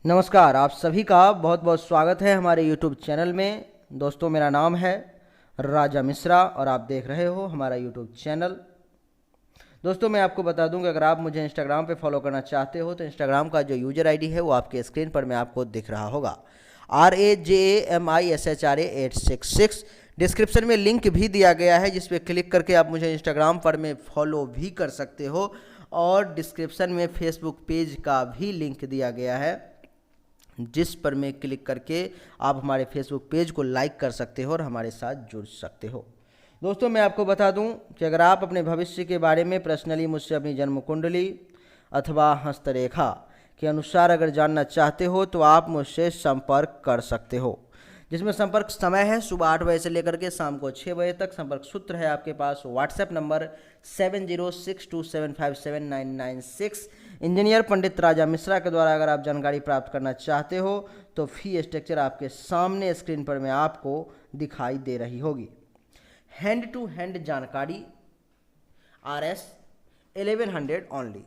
नमस्कार, आप सभी का बहुत बहुत स्वागत है हमारे YouTube चैनल में। दोस्तों, मेरा नाम है राजा मिश्रा और आप देख रहे हो हमारा YouTube चैनल। दोस्तों, मैं आपको बता दूं कि अगर आप मुझे इंस्टाग्राम पे फॉलो करना चाहते हो तो इंस्टाग्राम का जो यूजर आईडी है वो आपके स्क्रीन पर मैं आपको दिख रहा होगा, RAJAMISHRA866। डिस्क्रिप्शन में लिंक भी दिया गया है जिस पे क्लिक करके आप मुझे इंस्टाग्राम पर में फॉलो भी कर सकते हो, और डिस्क्रिप्शन में फेसबुक पेज का भी लिंक दिया गया है जिस पर में क्लिक करके आप हमारे फेसबुक पेज को लाइक कर सकते हो और हमारे साथ जुड़ सकते हो। दोस्तों, मैं आपको बता दूं कि अगर आप अपने भविष्य के बारे में पर्सनली मुझसे अपनी जन्म कुंडली अथवा हस्तरेखा के अनुसार अगर जानना चाहते हो तो आप मुझसे संपर्क कर सकते हो, जिसमें संपर्क समय है सुबह 8 बजे से लेकर के शाम को 6 बजे तक। संपर्क सूत्र है आपके पास व्हाट्सएप नंबर 7062757996। इंजीनियर पंडित राजा मिश्रा के द्वारा अगर आप जानकारी प्राप्त करना चाहते हो तो फी स्ट्रक्चर आपके सामने स्क्रीन पर में आपको दिखाई दे रही होगी। हैंड टू हैंड जानकारी RS 1100 ओनली,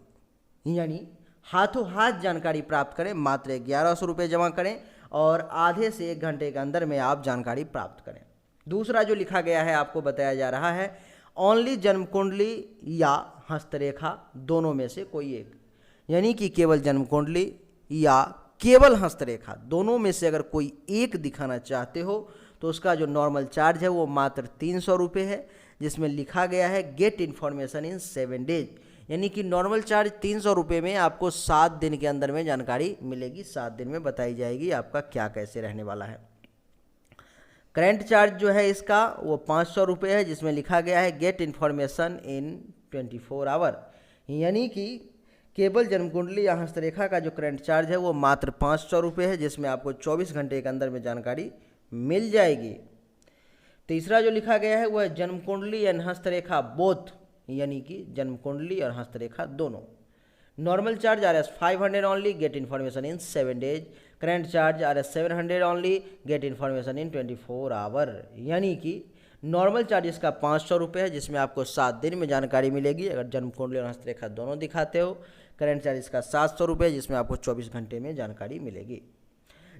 यानी हाथों हाथ जानकारी प्राप्त करें, मात्र 1100 रुपये जमा करें और आधे से 1 घंटे के अंदर में आप जानकारी प्राप्त करें। दूसरा जो लिखा गया है आपको बताया जा रहा है, ओनली जन्म कुंडली या हस्तरेखा दोनों में से कोई एक, यानी कि केवल जन्म कुंडली या केवल हस्तरेखा दोनों में से अगर कोई एक दिखाना चाहते हो तो उसका जो नॉर्मल चार्ज है वो मात्र 300 रुपये है, जिसमें लिखा गया है गेट इन्फॉर्मेशन इन 7 डेज, यानी कि नॉर्मल चार्ज 300 रुपये में आपको 7 दिन के अंदर में जानकारी मिलेगी। 7 दिन में बताई जाएगी आपका क्या कैसे रहने वाला है। करंट चार्ज जो है इसका वो 500 रुपये है, जिसमें लिखा गया है गेट इन्फॉर्मेशन इन 24 आवर, यानी कि केवल जन्म कुंडली या हस्तरेखा का जो करंट चार्ज है वो मात्र 500 रुपये है, जिसमें आपको 24 घंटे के अंदर में जानकारी मिल जाएगी। तीसरा जो लिखा गया है वह जन्म कुंडली एंड हस्तरेखा बोथ, यानी कि जन्म कुंडली और हस्तरेखा दोनों। Normal charge RS 500 only, get information in 7 days. Current charge RS 700 only, get information in 24 hour, यानी कि नॉर्मल चार्ज इसका 500 रुपये है, जिसमें आपको 7 दिन में जानकारी मिलेगी अगर जन्म कुंडली और हस्तरेखा दोनों दिखाते हो। करंट चार्ज इसका 700 रुपये है, जिसमें आपको 24 घंटे में जानकारी मिलेगी।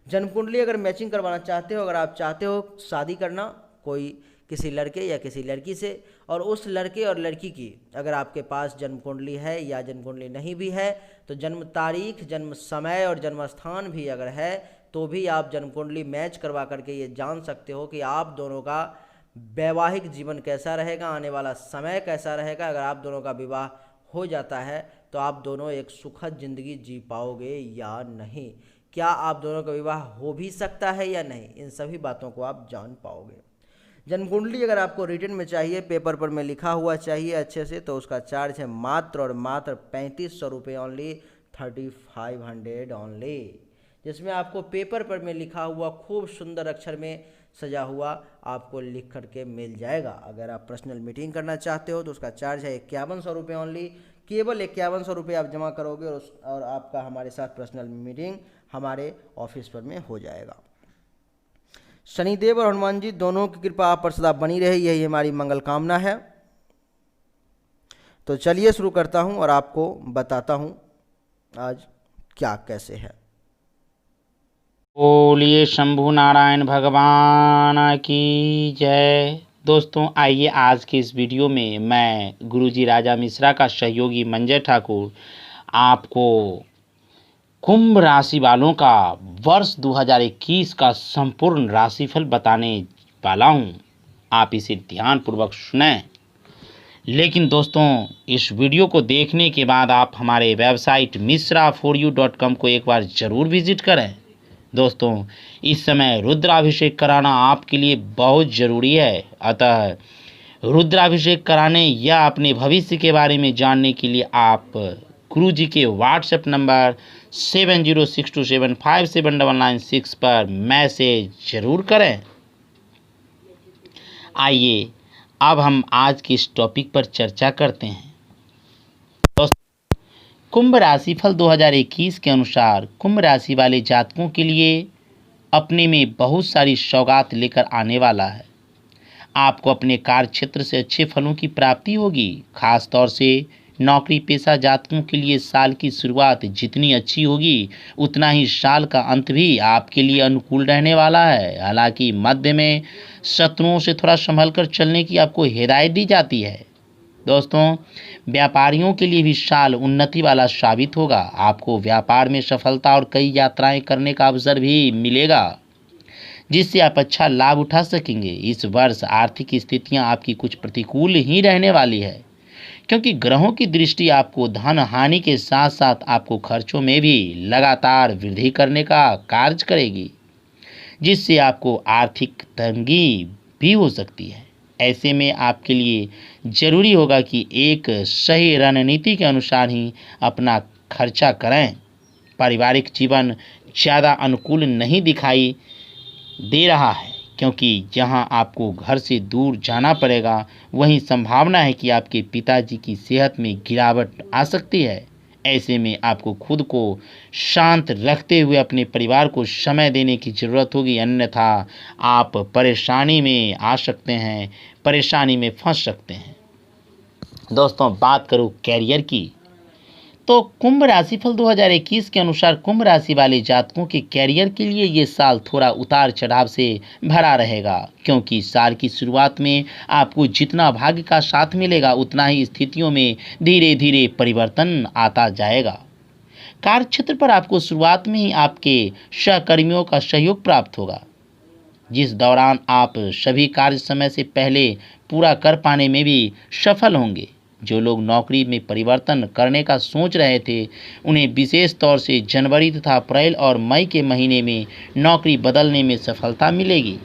जन्म कुंडली अगर मैचिंग करवाना चाहते हो, अगर आप चाहते हो शादी करना कोई किसी लड़के या किसी लड़की से, और उस लड़के और लड़की की अगर आपके पास जन्म कुंडली है या जन्म कुंडली नहीं भी है तो जन्म तारीख, जन्म समय और जन्म स्थान भी अगर है तो भी आप जन्म कुंडली मैच करवा करके ये जान सकते हो कि आप दोनों का वैवाहिक जीवन कैसा रहेगा, आने वाला समय कैसा रहेगा। अगर आप दोनों का विवाह हो जाता है तो आप दोनों एक सुखद जिंदगी जी पाओगे या नहीं, क्या आप दोनों का विवाह हो भी सकता है या नहीं, इन सभी बातों को आप जान पाओगे। जन्म कुंडली अगर आपको रिटर्न में चाहिए, पेपर पर में लिखा हुआ चाहिए अच्छे से, तो उसका चार्ज है मात्र और मात्र 3500 रुपये ओनली, 3500 ओनली, जिसमें आपको पेपर पर में लिखा हुआ खूब सुंदर अक्षर में सजा हुआ आपको लिख करके मिल जाएगा। अगर आप पर्सनल मीटिंग करना चाहते हो तो उसका चार्ज है 5100 रुपये ओनली, केवल 5100 रुपये आप जमा करोगे और आपका हमारे साथ पर्सनल मीटिंग हमारे ऑफिस पर में हो जाएगा। शनिदेव और हनुमान जी दोनों की कृपा आप पर सदा बनी रहे, यही हमारी मंगल कामना है। तो चलिए शुरू करता हूं और आपको बताता हूं आज क्या कैसे है। बोलिए शंभु नारायण भगवान की जय। दोस्तों, आइए आज के इस वीडियो में मैं गुरुजी राजा मिश्रा का सहयोगी मंजय ठाकुर आपको कुंभ राशि वालों का वर्ष 2021 का संपूर्ण राशिफल बताने वाला हूं। आप इसे ध्यानपूर्वक सुनें। लेकिन दोस्तों, इस वीडियो को देखने के बाद आप हमारे वेबसाइट mishra4u.com को एक बार ज़रूर विजिट करें। दोस्तों, इस समय रुद्राभिषेक कराना आपके लिए बहुत ज़रूरी है, अतः रुद्राभिषेक कराने या अपने भविष्य के बारे में जानने के लिए आप गुरुजी के व्हाट्सएप नंबर 7062757996 पर मैसेज ज़रूर करें। आइए अब हम आज के इस टॉपिक पर चर्चा करते हैं। कुंभ राशिफल 2021 के अनुसार कुंभ राशि वाले जातकों के लिए अपने में बहुत सारी सौगात लेकर आने वाला है। आपको अपने कार्य क्षेत्र से अच्छे फलों की प्राप्ति होगी। खास तौर से नौकरी पेशा जातकों के लिए साल की शुरुआत जितनी अच्छी होगी उतना ही साल का अंत भी आपके लिए अनुकूल रहने वाला है। हालांकि मध्य में शत्रुओं से थोड़ा संभल कर चलने की आपको हिदायत दी जाती है। दोस्तों, व्यापारियों के लिए भी साल उन्नति वाला साबित होगा। आपको व्यापार में सफलता और कई यात्राएं करने का अवसर भी मिलेगा, जिससे आप अच्छा लाभ उठा सकेंगे। इस वर्ष आर्थिक स्थितियां आपकी कुछ प्रतिकूल ही रहने वाली है, क्योंकि ग्रहों की दृष्टि आपको धन हानि के साथ साथ आपको खर्चों में भी लगातार वृद्धि करने का कार्य करेगी, जिससे आपको आर्थिक तंगी भी हो सकती है। ऐसे में आपके लिए जरूरी होगा कि एक सही रणनीति के अनुसार ही अपना खर्चा करें। पारिवारिक जीवन ज़्यादा अनुकूल नहीं दिखाई दे रहा है, क्योंकि जहां आपको घर से दूर जाना पड़ेगा वहीं संभावना है कि आपके पिताजी की सेहत में गिरावट आ सकती है। ऐसे में आपको खुद को शांत रखते हुए अपने परिवार को समय देने की ज़रूरत होगी, अन्यथा आप परेशानी में आ सकते हैं, परेशानी में फंस सकते हैं। दोस्तों, बात करूं कैरियर की, तो कुंभ राशिफल 2021 के अनुसार कुंभ राशि वाले जातकों के कैरियर के लिए ये साल थोड़ा उतार चढ़ाव से भरा रहेगा, क्योंकि साल की शुरुआत में आपको जितना भाग्य का साथ मिलेगा उतना ही स्थितियों में धीरे धीरे परिवर्तन आता जाएगा। कार्यक्षेत्र पर आपको शुरुआत में ही आपके सहकर्मियों का सहयोग प्राप्त होगा, जिस दौरान आप सभी कार्य समय से पहले पूरा कर पाने में भी सफल होंगे। जो लोग नौकरी में परिवर्तन करने का सोच रहे थे उन्हें विशेष तौर से जनवरी तथा अप्रैल और मई के महीने में नौकरी बदलने में सफलता मिलेगी।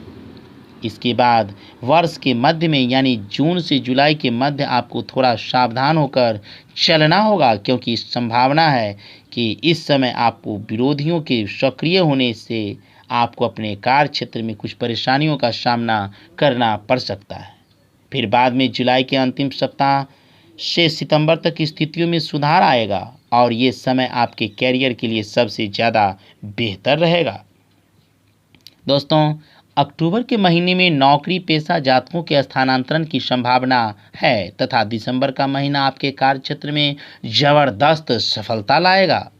इसके बाद वर्ष के मध्य में यानी जून से जुलाई के मध्य आपको थोड़ा सावधान होकर चलना होगा, क्योंकि संभावना है कि इस समय आपको विरोधियों के सक्रिय होने से आपको अपने कार्य क्षेत्र में कुछ परेशानियों का सामना करना पड़ सकता है। फिर बाद में जुलाई के अंतिम सप्ताह से सितंबर तक स्थितियों में सुधार आएगा और ये समय आपके कैरियर के लिए सबसे ज़्यादा बेहतर रहेगा। दोस्तों, अक्टूबर के महीने में नौकरी पेशा जातकों के स्थानांतरण की संभावना है तथा दिसंबर का महीना आपके कार्य क्षेत्र में ज़बरदस्त सफलता लाएगा।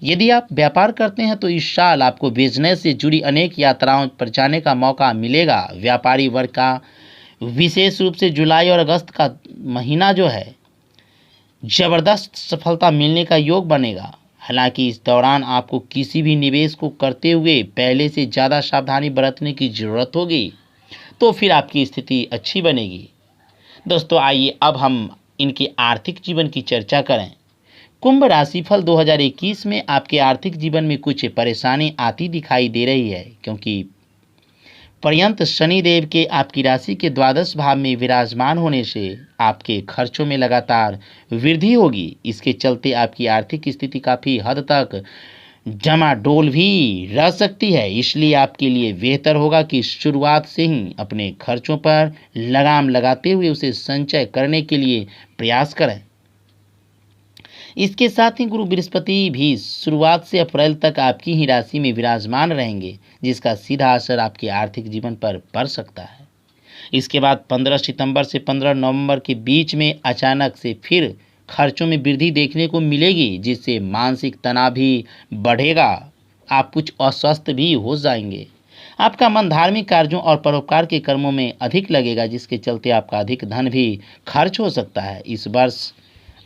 यदि आप व्यापार करते हैं तो इस साल आपको बिजनेस से जुड़ी अनेक यात्राओं पर जाने का मौका मिलेगा। व्यापारी वर्ग का विशेष रूप से जुलाई और अगस्त का महीना जो है ज़बरदस्त सफलता मिलने का योग बनेगा। हालांकि इस दौरान आपको किसी भी निवेश को करते हुए पहले से ज़्यादा सावधानी बरतने की ज़रूरत होगी, तो फिर आपकी स्थिति अच्छी बनेगी। दोस्तों, आइए अब हम इनके आर्थिक जीवन की चर्चा करें। कुंभ राशिफल 2021 में आपके आर्थिक जीवन में कुछ परेशानी आती दिखाई दे रही है, क्योंकि पर्यंत शनिदेव के आपकी राशि के द्वादश भाव में विराजमान होने से आपके खर्चों में लगातार वृद्धि होगी। इसके चलते आपकी आर्थिक स्थिति काफ़ी हद तक डमाडोल भी रह सकती है। इसलिए आपके लिए बेहतर होगा कि शुरुआत से ही अपने खर्चों पर लगाम लगाते हुए उसे संचय करने के लिए प्रयास करें। इसके साथ ही गुरु बृहस्पति भी शुरुआत से अप्रैल तक आपकी ही राशि में विराजमान रहेंगे, जिसका सीधा असर आपके आर्थिक जीवन पर पड़ सकता है। इसके बाद 15 सितंबर से 15 नवंबर के बीच में अचानक से फिर खर्चों में वृद्धि देखने को मिलेगी, जिससे मानसिक तनाव भी बढ़ेगा। आप कुछ अस्वस्थ भी हो जाएंगे। आपका मन धार्मिक कार्यों और परोपकार के कर्मों में अधिक लगेगा, जिसके चलते आपका अधिक धन भी खर्च हो सकता है। इस वर्ष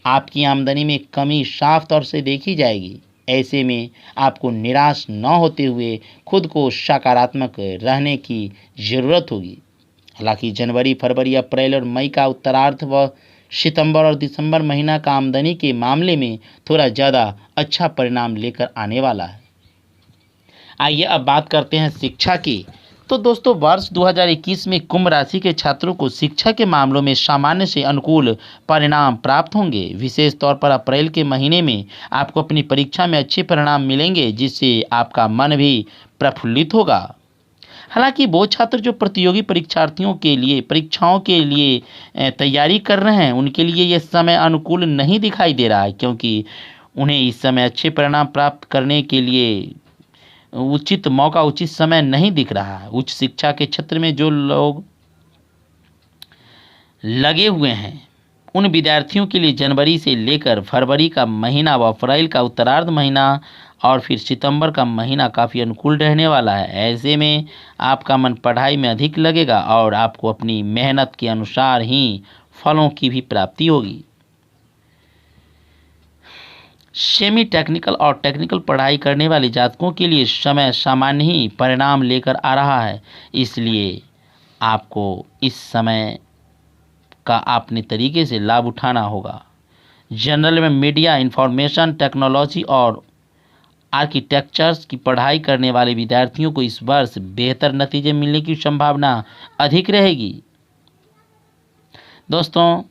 आपकी आमदनी में कमी साफ तौर से देखी जाएगी। ऐसे में आपको निराश न होते हुए खुद को सकारात्मक रहने की ज़रूरत होगी। हालांकि जनवरी, फरवरी, अप्रैल और मई का उत्तरार्ध व सितंबर और दिसंबर महीना का आमदनी के मामले में थोड़ा ज़्यादा अच्छा परिणाम लेकर आने वाला है। आइए अब बात करते हैं शिक्षा की। तो दोस्तों, वर्ष 2021 में कुंभ राशि के छात्रों को शिक्षा के मामलों में सामान्य से अनुकूल परिणाम प्राप्त होंगे। विशेष तौर पर अप्रैल के महीने में आपको अपनी परीक्षा में अच्छे परिणाम मिलेंगे, जिससे आपका मन भी प्रफुल्लित होगा। हालांकि वो छात्र जो प्रतियोगी परीक्षाओं के लिए तैयारी कर रहे हैं उनके लिए यह समय अनुकूल नहीं दिखाई दे रहा है, क्योंकि उन्हें इस समय अच्छे परिणाम प्राप्त करने के लिए उचित मौका, उचित समय नहीं दिख रहा है। उच्च शिक्षा के क्षेत्र में जो लोग लगे हुए हैं उन विद्यार्थियों के लिए जनवरी से लेकर फरवरी का महीना व अप्रैल का उत्तरार्ध महीना और फिर सितंबर का महीना काफ़ी अनुकूल रहने वाला है। ऐसे में आपका मन पढ़ाई में अधिक लगेगा और आपको अपनी मेहनत के अनुसार ही फलों की भी प्राप्ति होगी। सेमी टेक्निकल और टेक्निकल पढ़ाई करने वाले जातकों के लिए समय सामान्य ही परिणाम लेकर आ रहा है, इसलिए आपको इस समय का अपने तरीके से लाभ उठाना होगा। जनरल में मीडिया, इंफॉर्मेशन टेक्नोलॉजी और आर्किटेक्चर्स की पढ़ाई करने वाले विद्यार्थियों को इस वर्ष बेहतर नतीजे मिलने की संभावना अधिक रहेगी। दोस्तों,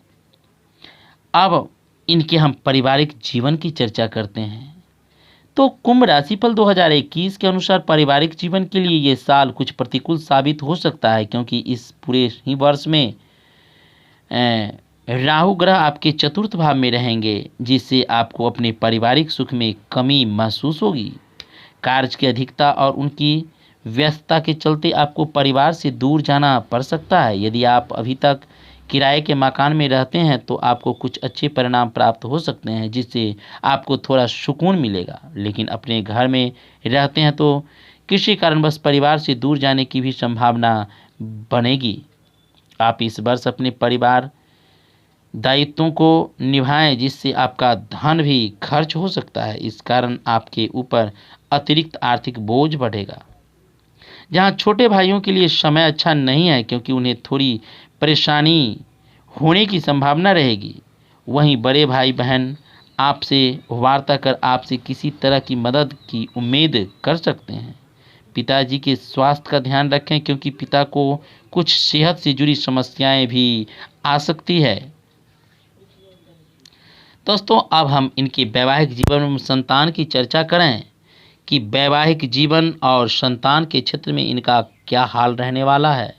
अब इनके हम पारिवारिक जीवन की चर्चा करते हैं। तो कुंभ राशिफल 2021 के अनुसार पारिवारिक जीवन के लिए ये साल कुछ प्रतिकूल साबित हो सकता है, क्योंकि इस पूरे ही वर्ष में राहु ग्रह आपके चतुर्थ भाव में रहेंगे, जिससे आपको अपने पारिवारिक सुख में कमी महसूस होगी। कार्य की अधिकता और उनकी व्यस्तता के चलते आपको परिवार से दूर जाना पड़ सकता है। यदि आप अभी तक किराए के मकान में रहते हैं तो आपको कुछ अच्छे परिणाम प्राप्त हो सकते हैं, जिससे आपको थोड़ा सुकून मिलेगा। लेकिन अपने घर में रहते हैं तो किसी कारणवश परिवार से दूर जाने की भी संभावना बनेगी। आप इस वर्ष अपने परिवार दायित्वों को निभाएं, जिससे आपका धन भी खर्च हो सकता है। इस कारण आपके ऊपर अतिरिक्त आर्थिक बोझ बढ़ेगा। जहां छोटे भाइयों के लिए समय अच्छा नहीं है, क्योंकि उन्हें थोड़ी परेशानी होने की संभावना रहेगी। वहीं बड़े भाई बहन आपसे वार्ता कर आपसे किसी तरह की मदद की उम्मीद कर सकते हैं। पिताजी के स्वास्थ्य का ध्यान रखें, क्योंकि पिता को कुछ सेहत से जुड़ी समस्याएं भी आ सकती है। दोस्तों, अब हम इनके वैवाहिक जीवन में संतान की चर्चा करें कि वैवाहिक जीवन और संतान के क्षेत्र में इनका क्या हाल रहने वाला है।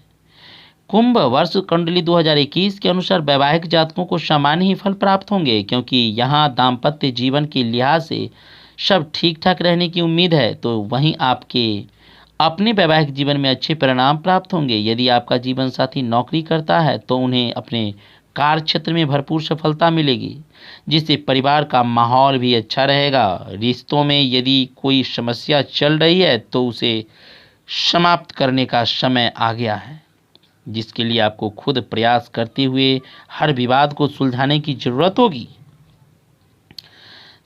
कुंभ वर्ष कुंडली 2021 के अनुसार वैवाहिक जातकों को सामान्य ही फल प्राप्त होंगे, क्योंकि यहाँ दाम्पत्य जीवन के लिहाज से सब ठीक ठाक रहने की उम्मीद है। तो वहीं आपके अपने वैवाहिक जीवन में अच्छे परिणाम प्राप्त होंगे। यदि आपका जीवन साथी नौकरी करता है तो उन्हें अपने कार्य क्षेत्र में भरपूर सफलता मिलेगी, जिससे परिवार का माहौल भी अच्छा रहेगा। रिश्तों में यदि कोई समस्या चल रही है तो उसे समाप्त करने का समय आ गया है, जिसके लिए आपको खुद प्रयास करते हुए हर विवाद को सुलझाने की जरूरत होगी।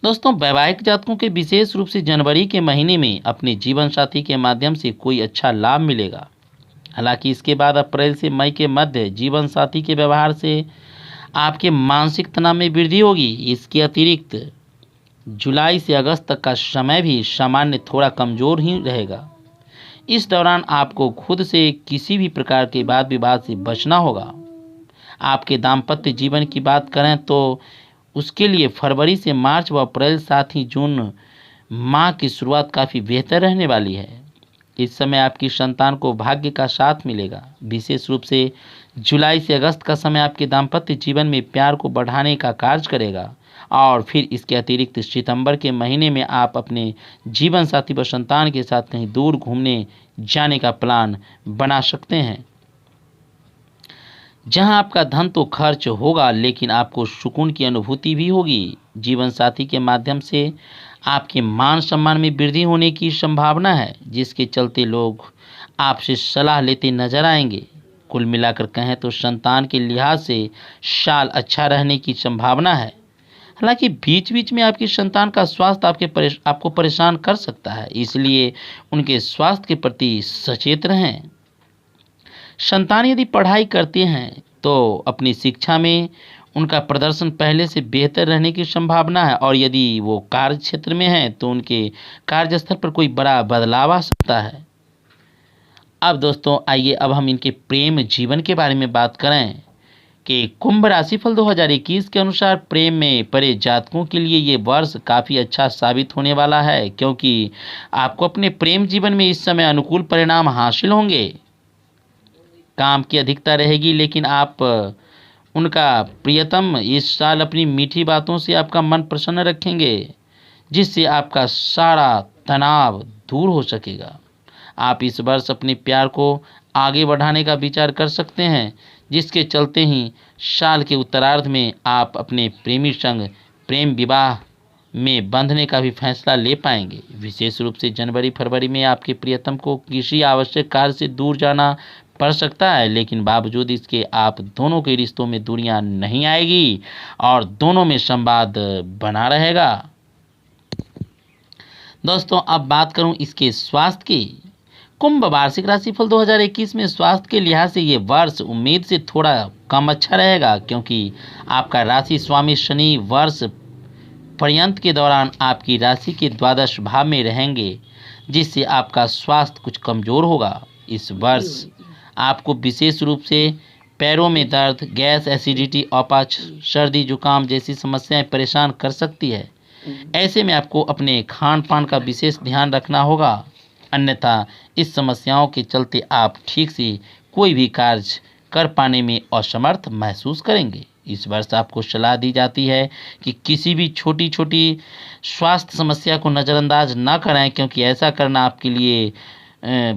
दोस्तों, वैवाहिक जातकों के विशेष रूप से जनवरी के महीने में अपने जीवन साथी के माध्यम से कोई अच्छा लाभ मिलेगा। हालांकि इसके बाद अप्रैल से मई के मध्य जीवन साथी के व्यवहार से आपके मानसिक तनाव में वृद्धि होगी। इसके अतिरिक्त जुलाई से अगस्त तक का समय भी सामान्य थोड़ा कमज़ोर ही रहेगा। इस दौरान आपको खुद से किसी भी प्रकार के वाद विवाद से बचना होगा। आपके दाम्पत्य जीवन की बात करें तो उसके लिए फरवरी से मार्च व अप्रैल साथ ही जून माह की शुरुआत काफ़ी बेहतर रहने वाली है। इस समय आपकी संतान को भाग्य का साथ मिलेगा। विशेष रूप से जुलाई से अगस्त का समय आपके दाम्पत्य जीवन में प्यार को बढ़ाने का कार्य करेगा। और फिर इसके अतिरिक्त सितंबर के महीने में आप अपने जीवन साथी व संतान के साथ कहीं दूर घूमने जाने का प्लान बना सकते हैं, जहां आपका धन तो खर्च होगा लेकिन आपको सुकून की अनुभूति भी होगी। जीवन साथी के माध्यम से आपके मान सम्मान में वृद्धि होने की संभावना है, जिसके चलते लोग आपसे सलाह लेते नजर आएंगे। कुल मिलाकर कहें तो संतान के लिहाज से साल अच्छा रहने की संभावना है। हालांकि बीच बीच में आपकी संतान का स्वास्थ्य आपको परेशान कर सकता है, इसलिए उनके स्वास्थ्य के प्रति सचेत रहें। संतान यदि पढ़ाई करते हैं तो अपनी शिक्षा में उनका प्रदर्शन पहले से बेहतर रहने की संभावना है, और यदि वो कार्य क्षेत्र में हैं तो उनके कार्यस्थल पर कोई बड़ा बदलाव आ सकता है। अब दोस्तों, आइए अब हम इनके प्रेम जीवन के बारे में बात करें कि कुंभ राशिफल 2021 के अनुसार प्रेम में पड़े जातकों के लिए ये वर्ष काफ़ी अच्छा साबित होने वाला है, क्योंकि आपको अपने प्रेम जीवन में इस समय अनुकूल परिणाम हासिल होंगे। काम की अधिकता रहेगी, लेकिन आप उनका प्रियतम इस साल अपनी मीठी बातों से आपका मन प्रसन्न रखेंगे, जिससे आपका सारा तनाव दूर हो सकेगा। आप इस वर्ष अपने प्यार को आगे बढ़ाने का विचार कर सकते हैं, जिसके चलते ही साल के उत्तरार्ध में आप अपने प्रेमी संग प्रेम विवाह में बंधने का भी फैसला ले पाएंगे। विशेष रूप से जनवरी फरवरी में आपके प्रियतम को किसी आवश्यक कार्य से दूर जाना पड़ सकता है, लेकिन बावजूद इसके आप दोनों के रिश्तों में दूरियां नहीं आएगी और दोनों में संवाद बना रहेगा। दोस्तों अब बात करूं इसके स्वास्थ्य की। कुंभ वार्षिक राशिफल 2021 में स्वास्थ्य के लिहाज से ये वर्ष उम्मीद से थोड़ा कम अच्छा रहेगा, क्योंकि आपका राशि स्वामी शनि वर्ष पर्यंत के दौरान आपकी राशि के द्वादश भाव में रहेंगे, जिससे आपका स्वास्थ्य कुछ कमज़ोर होगा। इस वर्ष आपको विशेष रूप से पैरों में दर्द, गैस, एसिडिटी, अपच, सर्दी जुकाम जैसी समस्याएं परेशान कर सकती है। ऐसे में आपको अपने खान पान का विशेष ध्यान रखना होगा, अन्यथा इस समस्याओं के चलते आप ठीक से कोई भी कार्य कर पाने में असमर्थ महसूस करेंगे। इस वर्ष आपको सलाह दी जाती है कि किसी भी छोटी छोटी स्वास्थ्य समस्या को नज़रअंदाज ना करें, क्योंकि ऐसा करना आपके लिए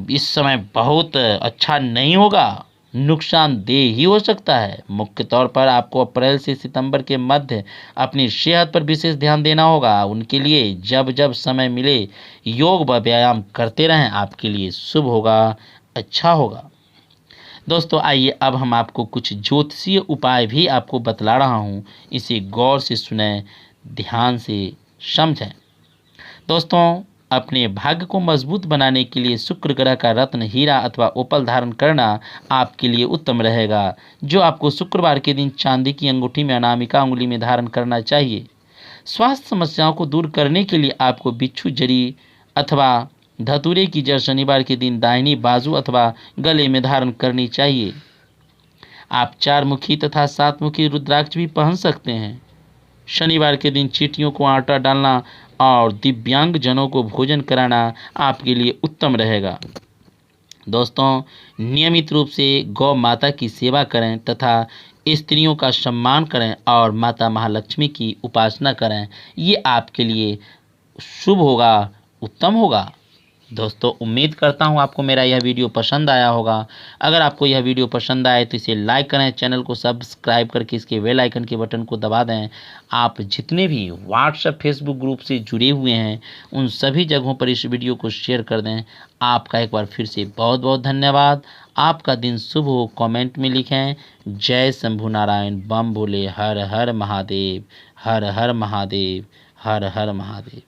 इस समय बहुत अच्छा नहीं होगा, नुकसानदेह ही हो सकता है। मुख्य तौर पर आपको अप्रैल से सितंबर के मध्य अपनी सेहत पर विशेष ध्यान देना होगा। उनके लिए जब जब समय मिले योग व व्यायाम करते रहें, आपके लिए शुभ होगा, अच्छा होगा। दोस्तों आइए अब हम आपको कुछ ज्योतिषीय उपाय भी आपको बतला रहा हूँ, इसे गौर से सुनें, ध्यान से समझें। दोस्तों अपने भाग्य को मजबूत बनाने के लिए शुक्र ग्रह का रत्न, हीरा अथवा ओपल धारण करना आपके लिए उत्तम रहेगा, जो आपको शुक्रवार के दिन चांदी की अंगूठी में अनामिका उंगली में धारण करना चाहिए। स्वास्थ्य समस्याओं को दूर करने के लिए आपको बिच्छू जड़ी अथवा धतूरे की जड़ शनिवार के दिन दाहिनी बाजू अथवा गले में धारण करनी चाहिए। आप 4 मुखी तथा 7 मुखी रुद्राक्ष भी पहन सकते हैं। शनिवार के दिन चींटियों को आटा डालना और दिव्यांग जनों को भोजन कराना आपके लिए उत्तम रहेगा। दोस्तों नियमित रूप से गौ माता की सेवा करें तथा स्त्रियों का सम्मान करें और माता महालक्ष्मी की उपासना करें, ये आपके लिए शुभ होगा, उत्तम होगा। दोस्तों उम्मीद करता हूँ आपको मेरा यह वीडियो पसंद आया होगा। अगर आपको यह वीडियो पसंद आए तो इसे लाइक करें, चैनल को सब्सक्राइब करके इसके बेल आइकन के बटन को दबा दें। आप जितने भी व्हाट्सएप फेसबुक ग्रुप से जुड़े हुए हैं उन सभी जगहों पर इस वीडियो को शेयर कर दें। आपका एक बार फिर से बहुत बहुत धन्यवाद। आपका दिन शुभ हो, कमेंट में लिखें जय शंभु नारायण, बम भोले, हर हर महादेव, हर हर महादेव, हर हर महादेव।